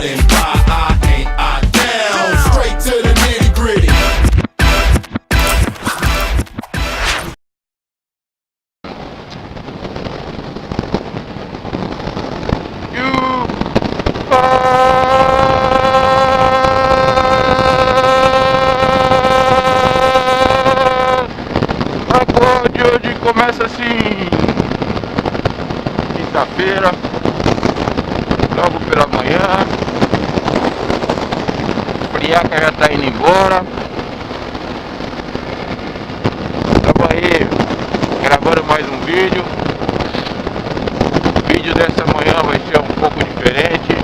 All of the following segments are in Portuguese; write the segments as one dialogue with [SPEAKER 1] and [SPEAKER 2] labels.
[SPEAKER 1] riding by, I ain't I down. Straight to the nitty gritty.
[SPEAKER 2] De hoje começa assim, quinta-feira, logo pela manhã, friaca já tá indo embora. Estamos aí gravando mais um vídeo. O vídeo dessa manhã vai ser um pouco diferente.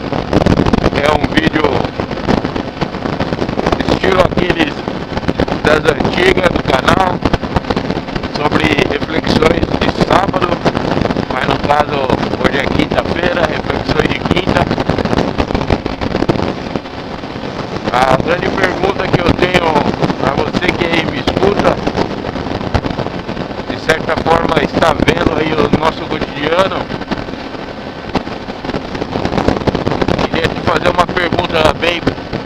[SPEAKER 2] É um vídeo estilo aqueles das antigas do canal, sobre reflexões de sábado, mas no caso hoje é quinta-feira, reflexões de quinta. A grande pergunta que eu tenho a você que aí me escuta, de certa forma está vendo aí o nosso cotidiano, queria te fazer uma pergunta bem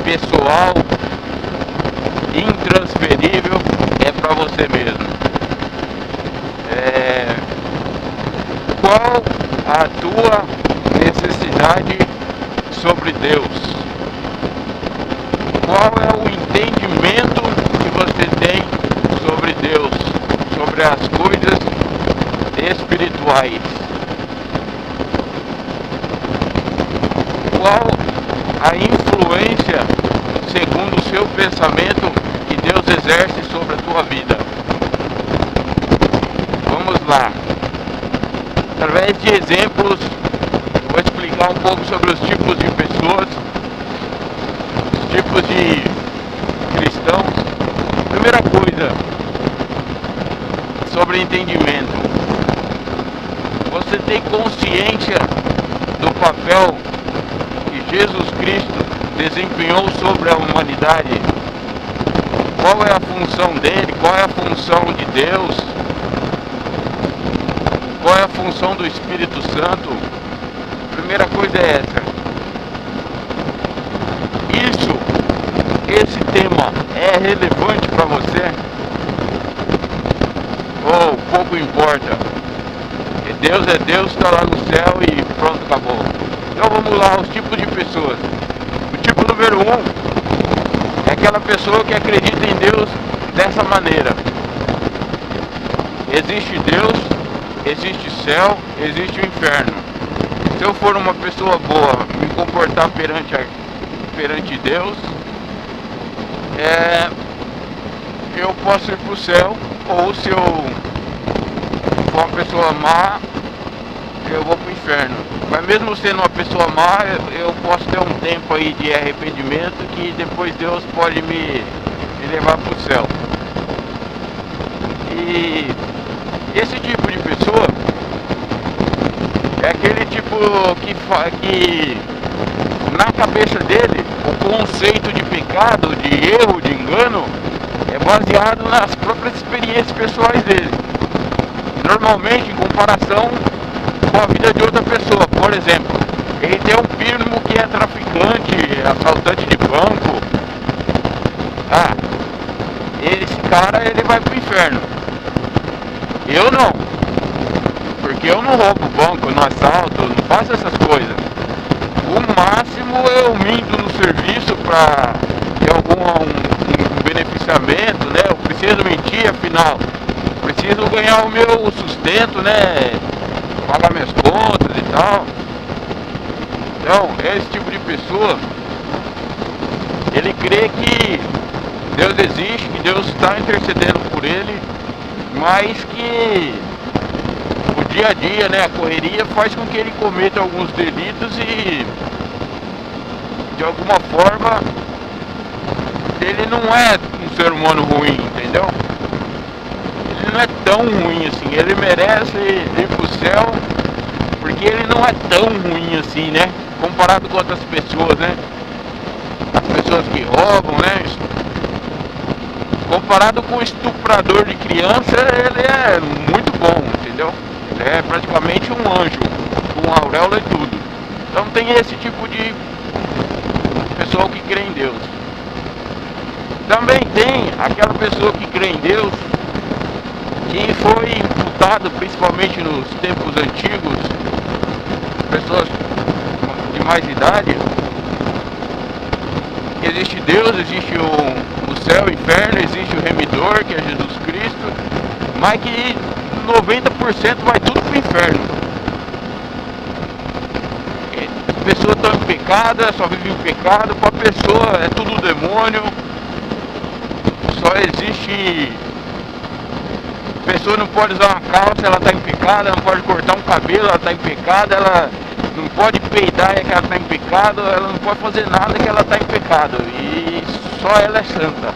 [SPEAKER 2] pessoal, intransferível, é para você mesmo. Qual a tua necessidade sobre Deus? Qual é o entendimento que você tem sobre Deus, sobre as coisas espirituais? Qual a influência, segundo o seu pensamento, que Deus exerce sobre a tua vida? Vamos lá. Através de exemplos, vou explicar um pouco sobre os tipos de pessoas, os tipos de cristãos. Primeira coisa, sobre entendimento. Você tem consciência do papel que Jesus Cristo desempenhou sobre a humanidade? Qual é a função dele? Qual é a função de Deus? Qual é a função do Espírito Santo? Primeira coisa é essa. Esse tema é relevante para você? Ou pouco importa? E Deus é Deus, está lá no céu e pronto, acabou. Então vamos lá, os tipos de pessoas. O tipo número 1 é aquela pessoa que acredita em Deus dessa maneira. Existe Deus, existe céu, existe o inferno. Se eu for uma pessoa boa, me comportar perante Deus, eu posso ir para o céu, ou se eu for uma pessoa má, eu vou para o inferno. Mas mesmo sendo uma pessoa má, eu posso ter um tempo aí de arrependimento, que depois Deus pode me levar para o céu. E esse tipo de pessoa é aquele tipo que na cabeça dele o conceito de pecado, de erro, de engano é baseado nas próprias experiências pessoais dele, normalmente em comparação com a vida de outra pessoa. Por exemplo, ele tem um primo que é traficante, assaltante de banco. Esse cara, ele vai pro inferno. Eu não, porque eu não roubo banco, não assalto, não faço essas coisas. O máximo eu minto no serviço para ter um beneficiamento, né? Eu preciso mentir, afinal, preciso ganhar o meu sustento, né? Pagar minhas contas e tal. Então, esse tipo de pessoa, ele crê que Deus existe, que Deus está intercedendo por ele, mas que o dia a dia, né, a correria faz com que ele cometa alguns delitos e de alguma forma ele não é um ser humano ruim, entendeu? Ele não é tão ruim assim, ele merece ir pro céu porque ele não é tão ruim assim, né? Comparado com outras pessoas, né? As pessoas que roubam, né? Comparado com o estuprador de criança, ele é muito bom, entendeu? Ele é praticamente um anjo, com auréola e tudo. Então tem esse tipo de pessoa que crê em Deus. Também tem aquela pessoa que crê em Deus, que foi imputado, principalmente nos tempos antigos, pessoas de mais idade. Existe Deus, existe o céu, o inferno, existe o remidor, que é Jesus Cristo, mas que 90% vai tudo pro inferno. As pessoas estão em pecado, só vivem em pecado, para a pessoa é tudo demônio, só existe... A pessoa não pode usar uma calça, ela está em pecado, ela não pode cortar um cabelo, ela está em pecado, ela não pode peidar, é que ela está em pecado, ela não pode fazer nada, que ela está em pecado, e só ela é santa,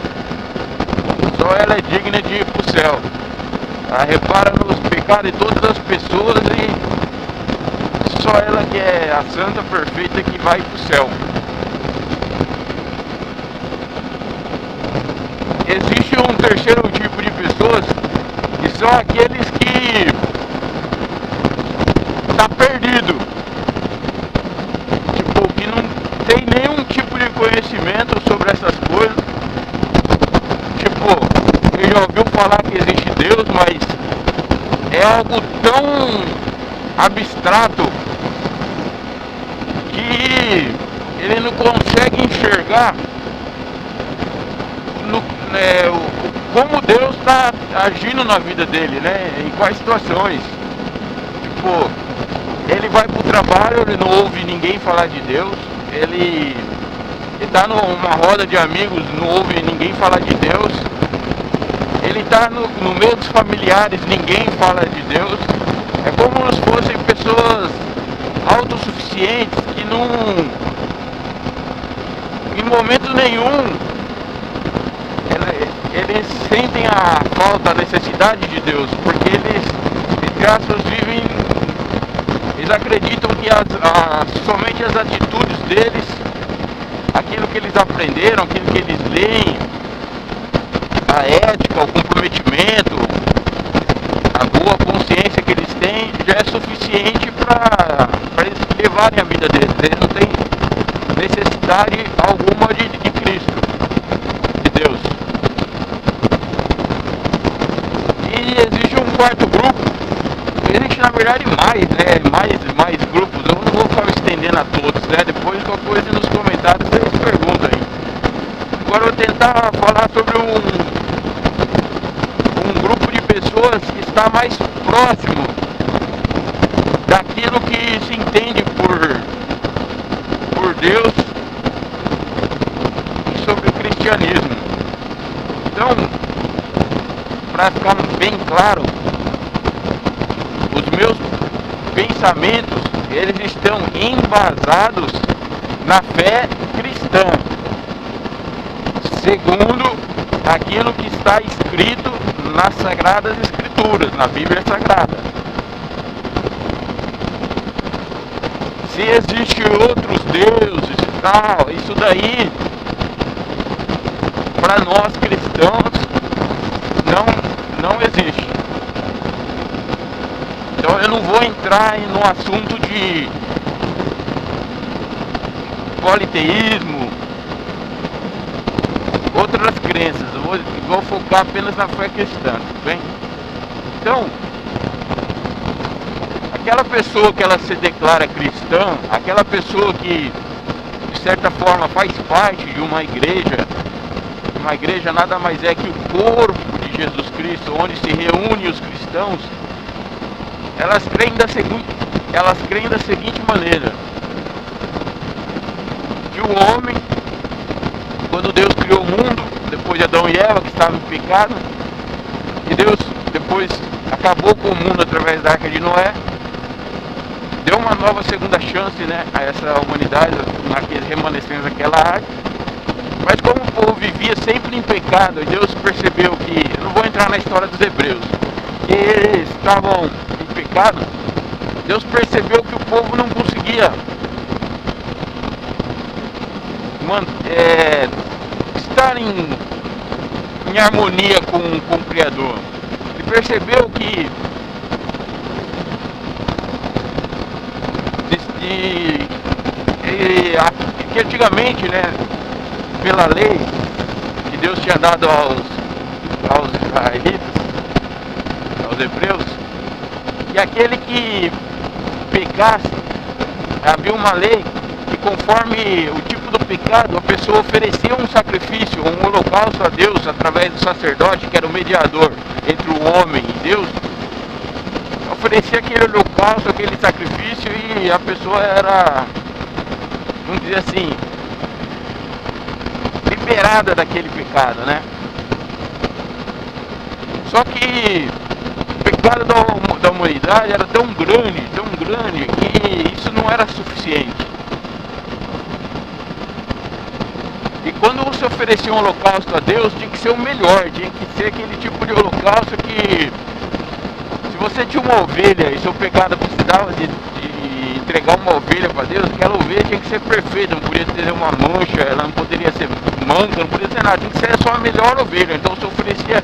[SPEAKER 2] só ela é digna de ir para o céu. Ela repara nos pecados de todas as pessoas e só ela que é a santa perfeita que vai para o céu. Existe um terceiro tipo de pessoas, que são aqueles que tá perdido, tipo, que não tem nenhum tipo de conhecimento sobre essas coisas. Tipo, ele já ouviu falar que existe Deus, mas é algo tão abstrato que ele não consegue enxergar como Deus está agindo na vida dele, né? Em quais situações. Tipo, ele vai pro trabalho, ele não ouve ninguém falar de Deus, ele tá numa roda de amigos, não ouve ninguém falar de Deus, ele tá no meio dos familiares, ninguém fala de Deus. É como se fossem pessoas autossuficientes que não, em momento nenhum, eles sentem a falta, a necessidade de Deus, porque eles vivem, eles acreditam que somente as atitudes deles, aquilo que eles aprenderam, aquilo que eles leem, a ética, o comprometimento, a boa consciência que eles têm, já é suficiente para eles levarem a vida deles. Eles não têm necessidade alguma de Cristo, de Deus. E existe um quarto grupo, existe na verdade mais grupos, eu não vou ficar me estendendo a todos, né? Depois qualquer coisa nos comentários vocês perguntam aí. Agora eu vou tentar falar sobre um grupo de pessoas que está mais próximo daquilo que se entende por Deus e sobre o cristianismo. Então, para ficar bem claro, os meus pensamentos, eles estão embasados na fé cristã, segundo aquilo que está escrito nas Sagradas Escrituras, na Bíblia Sagrada. Se existem outros deuses e tal, isso daí, para nós cristãos, não existe. Então eu não vou entrar no assunto de politeísmo, outras crenças, eu vou focar apenas na fé cristã, tudo bem? Então, aquela pessoa que ela se declara cristã, aquela pessoa que de certa forma faz parte de uma igreja nada mais é que o corpo de Jesus Cristo, onde se reúnem os cristãos, elas creem da seguinte maneira: que o homem, quando Deus criou o mundo, depois de Adão e Eva, que estavam em pecado, e Deus depois acabou com o mundo através da Arca de Noé, deu uma nova segunda chance, né, a essa humanidade, naqueles remanescentes daquela arca. Mas como o povo vivia sempre em pecado, e Deus percebeu que, eu não vou entrar na história dos hebreus, que eles estavam em pecado, Deus percebeu que o povo não conseguia estar em harmonia com o Criador. Ele percebeu que antigamente, né, pela lei que Deus tinha dado aos israelitas, aos hebreus, que aquele que pecasse, havia uma lei que conforme o tipo do pecado, a pessoa oferecia um sacrifício, um holocausto a Deus através do sacerdote, que era o mediador entre o homem e Deus. Oferecia aquele holocausto, aquele sacrifício, e a pessoa era, vamos dizer assim, liberada daquele pecado, né? Só que o pecado da humanidade era tão grande, que isso não era suficiente. E quando você oferecia um holocausto a Deus, tinha que ser o melhor, tinha que ser aquele tipo de holocausto que, se você tinha uma ovelha e seu pecado precisava de entregar uma ovelha para Deus, aquela ovelha tinha que ser perfeita, não podia ter uma mancha, ela não poderia ser manca, não podia ser nada, tinha que ser só a melhor ovelha. Então você oferecia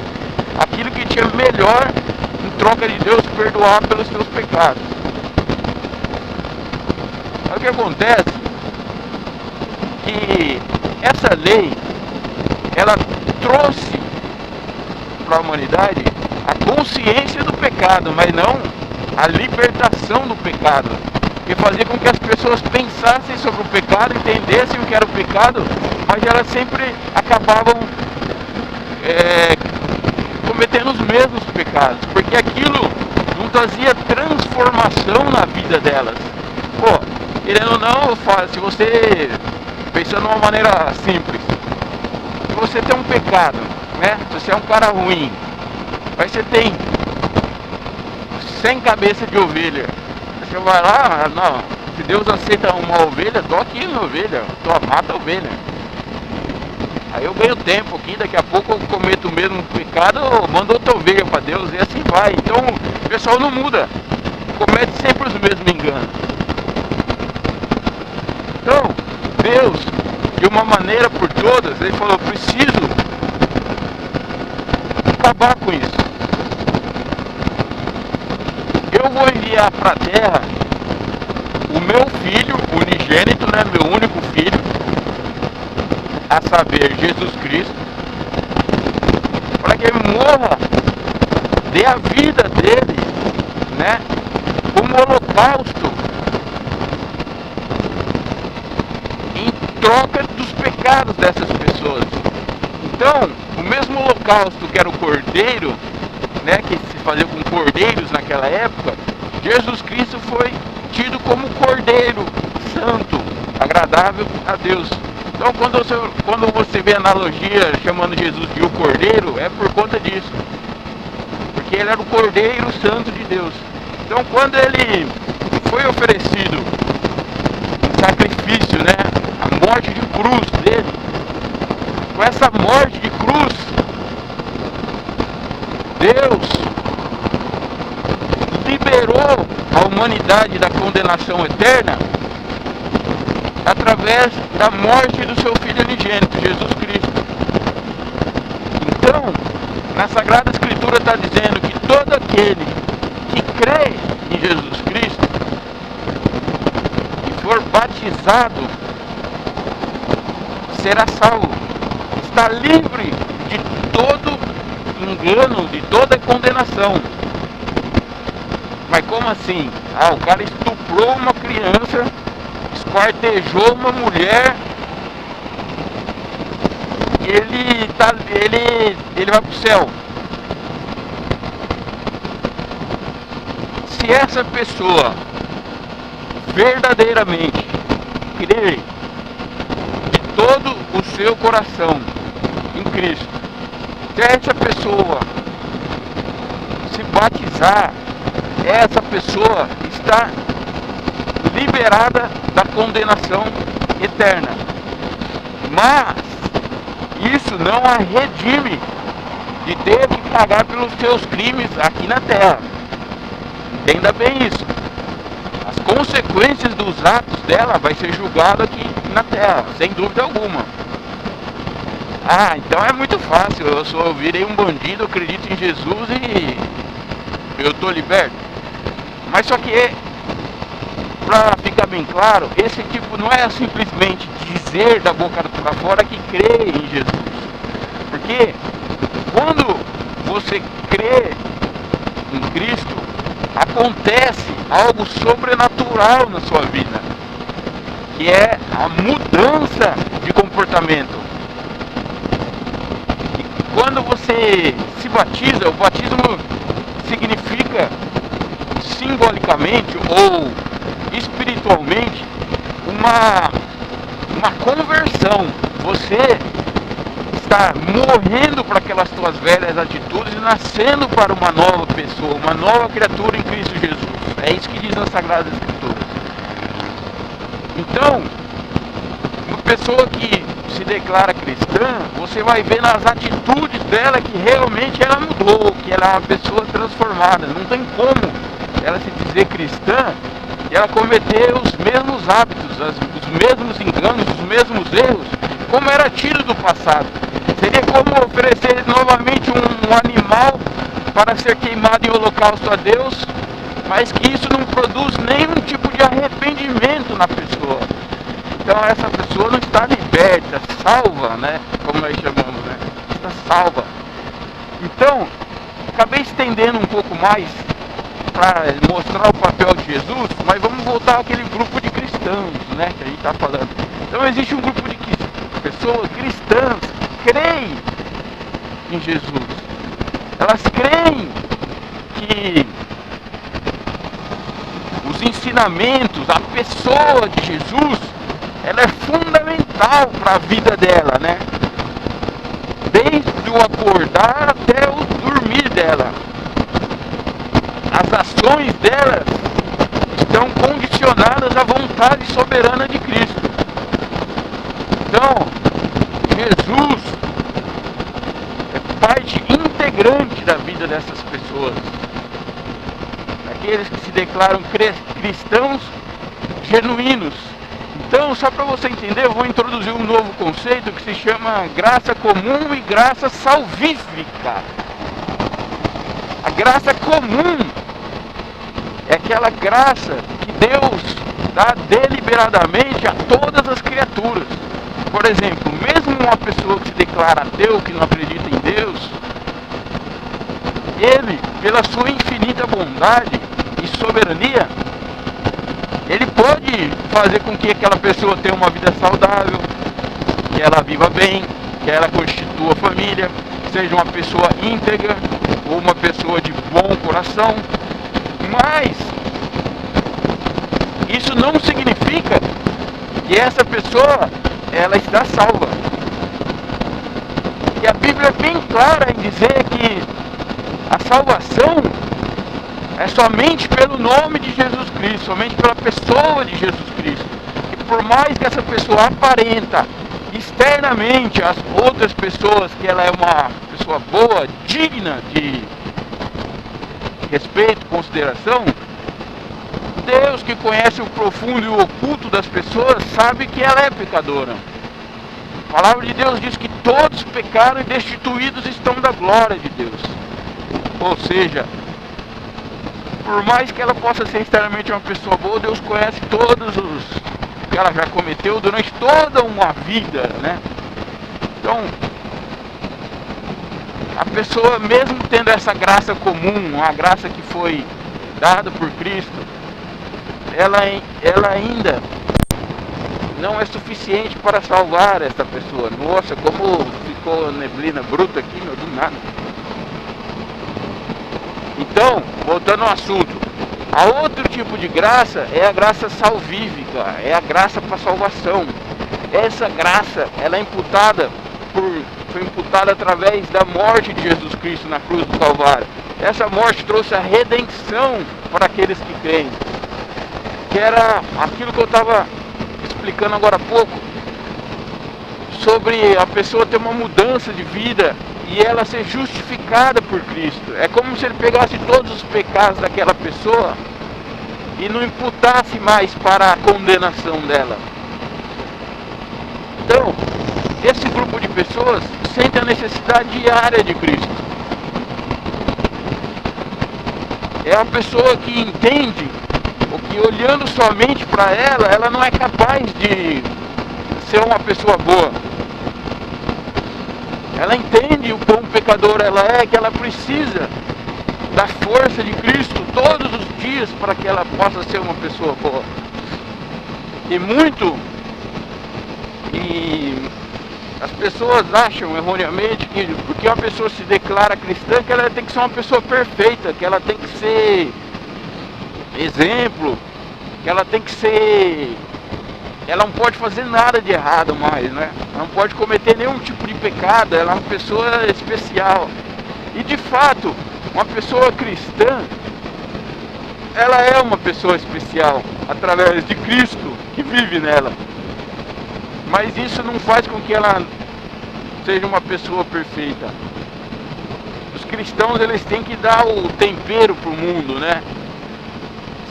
[SPEAKER 2] aquilo que tinha melhor em troca de Deus perdoar pelos seus pecados. Aí o que acontece? Que essa lei, ela trouxe para a humanidade a consciência do pecado, mas não a libertação do pecado, que fazia com que as pessoas pensassem sobre o pecado, entendessem o que era o pecado, mas elas sempre acabavam cometendo os mesmos pecados, porque aquilo não trazia transformação na vida delas. Pô, querendo ou não, se você, pensando de uma maneira simples, se você tem um pecado, né? Se você é um cara ruim, aí você tem 100 cabeças de ovelha, você vai lá, não, se Deus aceita uma ovelha, tô aqui minha ovelha, mata a ovelha. Aí eu ganho tempo aqui, daqui a pouco eu cometo o mesmo pecado, eu mando outra ovelha para Deus, e assim vai. Então o pessoal não muda, comete sempre os mesmos enganos. Então Deus, de uma maneira por todas, Ele falou, preciso acabar com isso. Eu vou enviar para a terra o meu filho unigênito, né, meu único filho, a saber, Jesus Cristo, para que ele morra, dê a vida dele, né, como holocausto, em troca dos pecados dessas pessoas. Então, o mesmo holocausto que era o cordeiro, né, que se fazia com cordeiros naquela época, Jesus Cristo foi tido como cordeiro santo, agradável a Deus. Então quando você vê a analogia chamando Jesus de o cordeiro, é por conta disso, porque ele era o cordeiro santo de Deus. Então quando ele foi oferecido um sacrifício, né, a morte de cruz dele, com essa morte de cruz, Deus liberou a humanidade da condenação eterna através da morte do seu Filho unigênito, Jesus Cristo. Então, na Sagrada Escritura está dizendo que todo aquele que crê em Jesus Cristo e for batizado será salvo, está livre de todo engano, de toda condenação. Mas como assim? O cara estuprou uma criança, esquartejou uma mulher, ele vai para o céu. Se essa pessoa verdadeiramente crer de todo o seu coração em Cristo, se essa pessoa se batizar, essa pessoa está liberada da condenação eterna. Mas isso não a redime de ter que pagar pelos seus crimes aqui na terra. Entenda bem isso. As consequências dos atos dela vai ser julgado aqui na terra, sem dúvida alguma. Então é muito fácil, eu virei um bandido, eu acredito em Jesus e eu estou liberto. Mas só que, para ficar bem claro, esse tipo não é simplesmente dizer da boca para fora que crê em Jesus. Porque quando você crê em Cristo, acontece algo sobrenatural na sua vida, que é a mudança de comportamento. E quando você se batiza, o batismo significa simbolicamente ou espiritualmente uma conversão. Você está morrendo para aquelas tuas velhas atitudes e nascendo para uma nova pessoa, uma nova criatura em Cristo Jesus. É isso que diz as Sagradas Escrituras. Então, uma pessoa que se declara cristã, você vai ver nas atitudes dela que realmente ela mudou, que ela é uma pessoa transformada. Não tem como ela se dizer cristã e ela cometer os mesmos hábitos, os mesmos enganos, os mesmos erros, como era tido do passado. Seria como oferecer novamente um animal para ser queimado em holocausto a Deus, mas que isso não produz nenhum tipo de arrependimento na pessoa. Então essa pessoa não está liberta, salva, né? Como nós chamamos, né? Está salva. Então, acabei estendendo um pouco mais para mostrar o papel de Jesus, mas vamos voltar àquele grupo de cristãos, né? Que a gente está falando. Então existe um grupo de pessoas cristãs que creem em Jesus. Elas creem que os ensinamentos, a pessoa de Jesus, ela é fundamental para a vida dela, né? Desde o acordar até o dormir dela. As ações dela estão condicionadas à vontade soberana de Cristo. Então, Jesus é parte integrante da vida dessas pessoas. Aqueles que se declaram cristãos genuínos. Então, só para você entender, eu vou introduzir um novo conceito que se chama graça comum e graça salvífica. A graça comum é aquela graça que Deus dá deliberadamente a todas as criaturas. Por exemplo, mesmo uma pessoa que se declara ateu, que não acredita em Deus, ele, pela sua infinita bondade e soberania, ele pode fazer com que aquela pessoa tenha uma vida saudável, que ela viva bem, que ela constitua família, seja uma pessoa íntegra ou uma pessoa de bom coração. Mas isso não significa que essa pessoa ela está salva. E a Bíblia é bem clara em dizer que a salvação é somente pelo nome de Jesus Cristo, somente pela pessoa de Jesus Cristo. E por mais que essa pessoa aparenta externamente às outras pessoas que ela é uma pessoa boa, digna de respeito, consideração, Deus, que conhece o profundo e o oculto das pessoas, sabe que ela é pecadora. A palavra de Deus diz que todos pecaram e destituídos estão da glória de Deus. Ou seja, por mais que ela possa ser externamente uma pessoa boa, Deus conhece todos os que ela já cometeu durante toda uma vida, né? Então, a pessoa, mesmo tendo essa graça comum, uma graça que foi dada por Cristo, ela ainda não é suficiente para salvar essa pessoa. Nossa, como ficou neblina bruta aqui, meu, do nada. Então, voltando ao assunto, a outro tipo de graça é a graça salvífica, é a graça para salvação. Essa graça, ela é foi imputada através da morte de Jesus Cristo na cruz do Calvário. Essa morte trouxe a redenção para aqueles que creem, que era aquilo que eu estava explicando agora há pouco, sobre a pessoa ter uma mudança de vida e ela ser justificada por Cristo. É como se ele pegasse todos os pecados daquela pessoa e não imputasse mais para a condenação dela. Então, esse grupo de pessoas sente a necessidade diária de Cristo. É a pessoa que entende o que olhando somente para ela, ela não é capaz de ser uma pessoa boa. Ela entende o quão pecadora ela é, que ela precisa da força de Cristo todos os dias para que ela possa ser uma pessoa boa. E as pessoas acham erroneamente que porque uma pessoa se declara cristã, que ela tem que ser uma pessoa perfeita, que ela tem que ser exemplo, que ela tem que ser... Ela não pode fazer nada de errado mais, né? Ela não pode cometer nenhum tipo de pecado, ela é uma pessoa especial. E de fato, uma pessoa cristã, ela é uma pessoa especial, através de Cristo que vive nela. Mas isso não faz com que ela seja uma pessoa perfeita. Os cristãos, eles têm que dar o tempero para o mundo, né?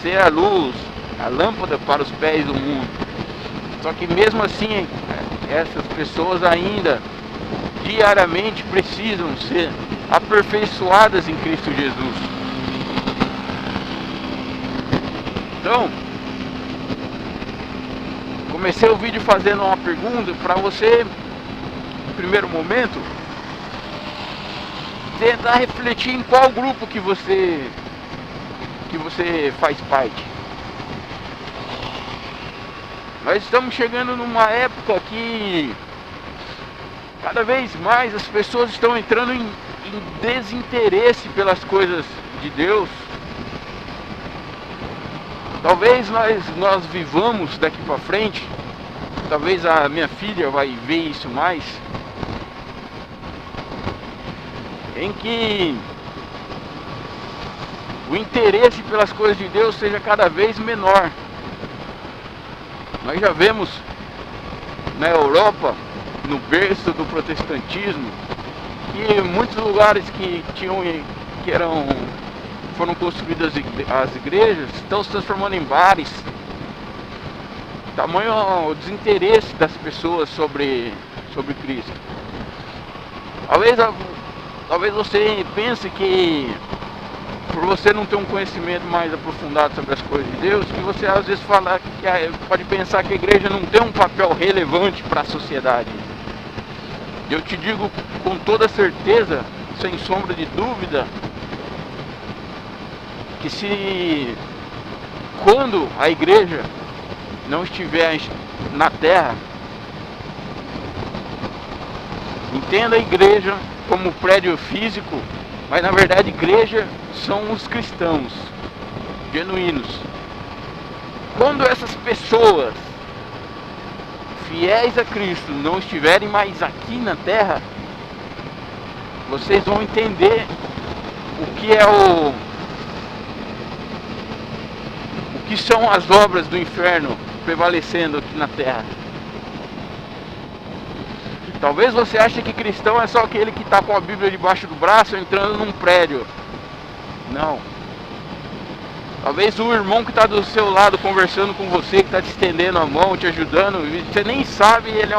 [SPEAKER 2] Ser a luz, a lâmpada para os pés do mundo. Só que mesmo assim, essas pessoas ainda diariamente precisam ser aperfeiçoadas em Cristo Jesus. Então, comecei o vídeo fazendo uma pergunta para você, no primeiro momento, tentar refletir em qual grupo que você faz parte. Nós estamos chegando numa época que cada vez mais as pessoas estão entrando em desinteresse pelas coisas de Deus. Talvez nós vivamos daqui para frente, talvez a minha filha vai ver isso mais, em que o interesse pelas coisas de Deus seja cada vez menor. Nós já vemos na Europa, no berço do protestantismo, que muitos lugares foram construídas as igrejas estão se transformando em bares. Tamanho o desinteresse das pessoas sobre Cristo. Talvez você pense que, por você não ter um conhecimento mais aprofundado sobre as coisas de Deus, que você às vezes pode pensar que a igreja não tem um papel relevante para a sociedade. Eu te digo com toda certeza, sem sombra de dúvida, que quando a igreja não estiver na terra, entenda a igreja como prédio físico, mas na verdade igreja são os cristãos genuínos. Quando essas pessoas fiéis a Cristo não estiverem mais aqui na terra, vocês vão entender o que são as obras do inferno prevalecendo aqui na terra. Talvez você ache que cristão é só aquele que está com a Bíblia debaixo do braço entrando num prédio. Não. Talvez o irmão que está do seu lado conversando com você, que está te estendendo a mão, te ajudando, você nem sabe, ele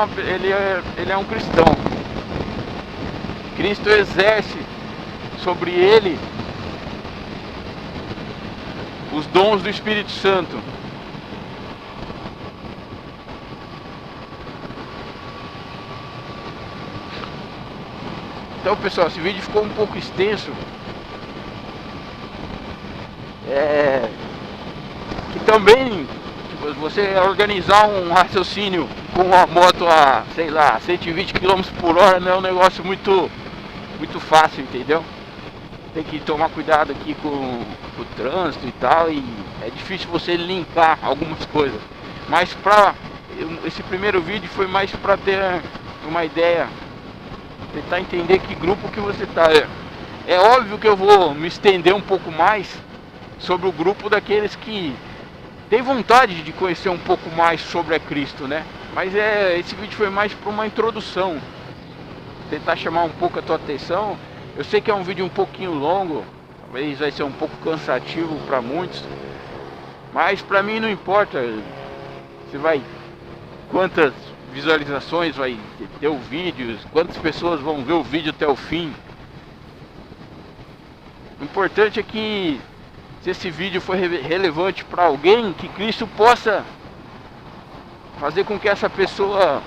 [SPEAKER 2] é um cristão. Cristo exerce sobre ele os dons do Espírito Santo. Então, pessoal, esse vídeo ficou um pouco extenso. Que também, tipo, você organizar um raciocínio com uma moto a, sei lá, 120 km por hora não é um negócio muito fácil, entendeu? Tem que tomar cuidado aqui com o trânsito e tal, e é difícil você linkar algumas coisas. Mas esse primeiro vídeo foi mais para ter uma ideia, tentar entender que grupo que você tá. É óbvio que eu vou me estender um pouco mais sobre o grupo daqueles que tem vontade de conhecer um pouco mais sobre a Cristo, né? Mas esse vídeo foi mais para uma introdução, tentar chamar um pouco a tua atenção. Eu sei que é um vídeo um pouquinho longo, talvez vai ser um pouco cansativo para muitos, mas para mim não importa quantas visualizações vai ter o vídeo, quantas pessoas vão ver o vídeo até o fim. O importante é que se esse vídeo foi relevante para alguém, que Cristo possa fazer com que essa pessoa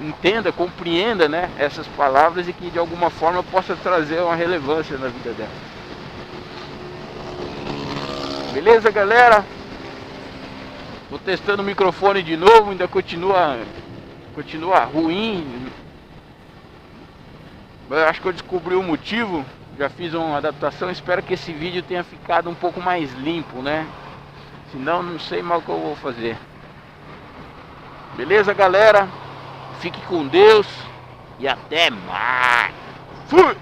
[SPEAKER 2] entenda, compreenda, né, essas palavras, e que de alguma forma possa trazer uma relevância na vida dela. Beleza, galera? Tô testando o microfone de novo, ainda continua ruim. Eu acho que eu descobri o motivo, já fiz uma adaptação, espero que esse vídeo tenha ficado um pouco mais limpo, né? Senão não sei mal o que eu vou fazer. Beleza, galera? Fique com Deus e até mais. Fui!